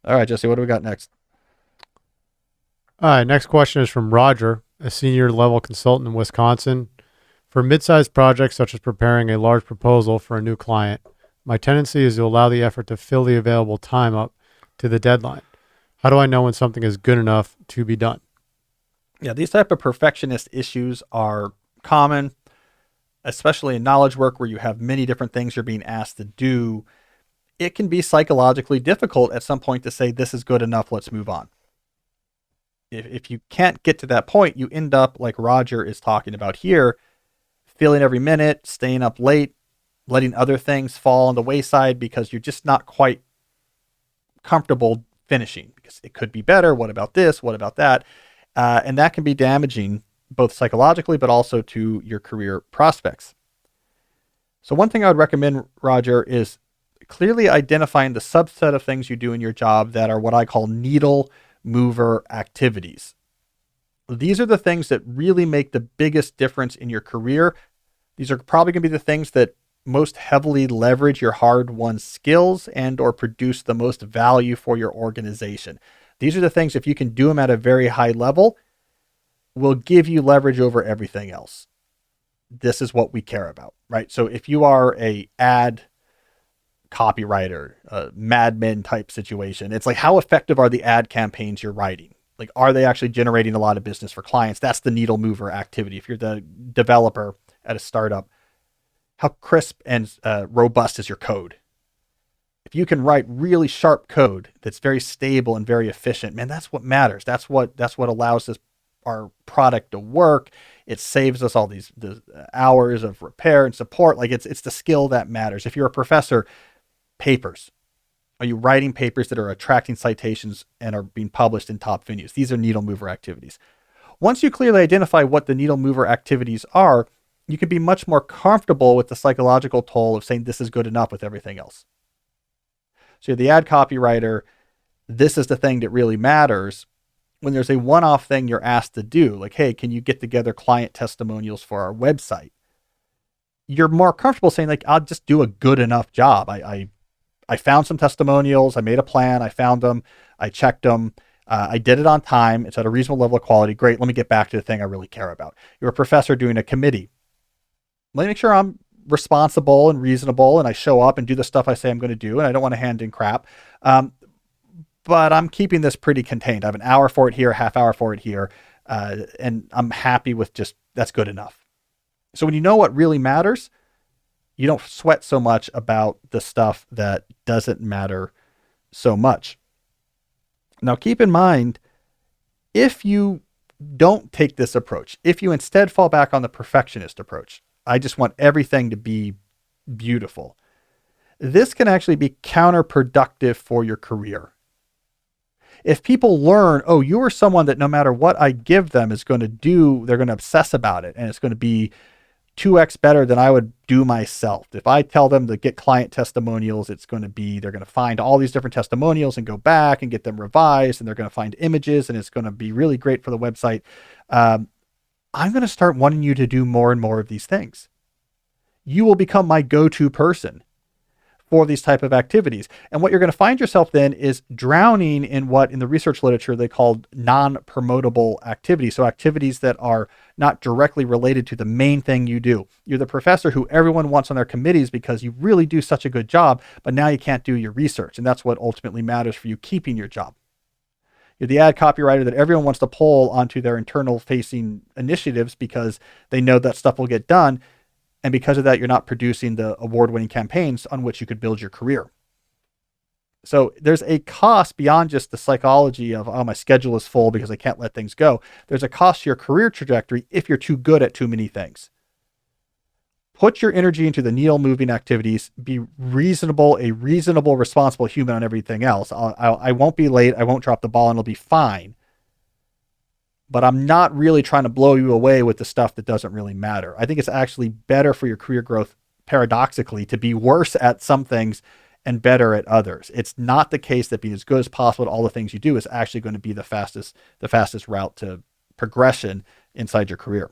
All right, Jesse, what do we got next? All right, next question is from Roger, a senior level consultant in Wisconsin. For mid-sized projects such as preparing a large proposal for a new client, my tendency is to allow the effort to fill the available time up to the deadline. How do I know when something is good enough to be done? Yeah, these type of perfectionist issues are common, especially in knowledge work where you have many different things you're being asked to do. It can be psychologically difficult at some point to say, this is good enough, let's move on. If you can't get to that point, you end up like Roger is talking about here, feeling every minute, staying up late, letting other things fall on the wayside because you're just not quite comfortable finishing because it could be better. What about this? What about that? And that can be damaging both psychologically, but also to your career prospects. So one thing I would recommend, Roger, is clearly identifying the subset of things you do in your job that are what I call needle mover activities. These are the things that really make the biggest difference in your career. These are probably going to be the things that most heavily leverage your hard-won skills and or produce the most value for your organization. These are the things, if you can do them at a very high level, will give you leverage over everything else. This is what we care about, right? So if you are a ad copywriter, a Mad Men type situation, it's like, how effective are the ad campaigns you're writing? Like, are they actually generating a lot of business for clients? That's the needle mover activity. If you're the developer at a startup, how crisp and robust is your code? If you can write really sharp code that's very stable and very efficient, man, that's what matters. That's what allows our product to work. It saves us all the hours of repair and support. Like it's the skill that matters. If you're a professor, papers. Are you writing papers that are attracting citations and are being published in top venues? These are needle mover activities. Once you clearly identify what the needle mover activities are, you can be much more comfortable with the psychological toll of saying this is good enough with everything else. So you're the ad copywriter. This is the thing that really matters. When there's a one-off thing you're asked to do, like, hey, can you get together client testimonials for our website? You're more comfortable saying, like, I'll just do a good enough job. I found some testimonials. I made a plan. I found them. I checked them. I did it on time. It's at a reasonable level of quality. Great. Let me get back to the thing I really care about. You're a professor doing a committee. Let me make sure I'm responsible and reasonable and I show up and do the stuff I say I'm going to do. And I don't want to hand in crap. But I'm keeping this pretty contained. I have an hour for it here, a half hour for it here. And I'm happy with just that's good enough. So when you know what really matters, you don't sweat so much about the stuff that doesn't matter so much. Now, keep in mind, if you don't take this approach, if you instead fall back on the perfectionist approach, I just want everything to be beautiful, this can actually be counterproductive for your career. If people learn, oh, you are someone that no matter what I give them is going to do, they're going to obsess about it and it's going to be 2x better than I would do myself. If I tell them to get client testimonials, it's going to be, they're going to find all these different testimonials and go back and get them revised, and they're going to find images, and it's going to be really great for the website. I'm going to start wanting you to do more and more of these things. You will become my go-to person for these type of activities. And what you're going to find yourself then is drowning in what in the research literature they called non-promotable activities. So activities that are not directly related to the main thing you do. You're the professor who everyone wants on their committees because you really do such a good job, but now you can't do your research. And that's what ultimately matters for you keeping your job. You're the ad copywriter that everyone wants to pull onto their internal facing initiatives because they know that stuff will get done. And because of that, you're not producing the award-winning campaigns on which you could build your career. So there's a cost beyond just the psychology of, oh, my schedule is full because I can't let things go. There's a cost to your career trajectory if you're too good at too many things. Put your energy into the needle moving activities. Be reasonable, a reasonable, responsible human on everything else. I won't be late. I won't drop the ball and it'll be fine. But I'm not really trying to blow you away with the stuff that doesn't really matter. I think it's actually better for your career growth, paradoxically, to be worse at some things and better at others. It's not the case that being as good as possible at all the things you do is actually going to be the fastest route to progression inside your career.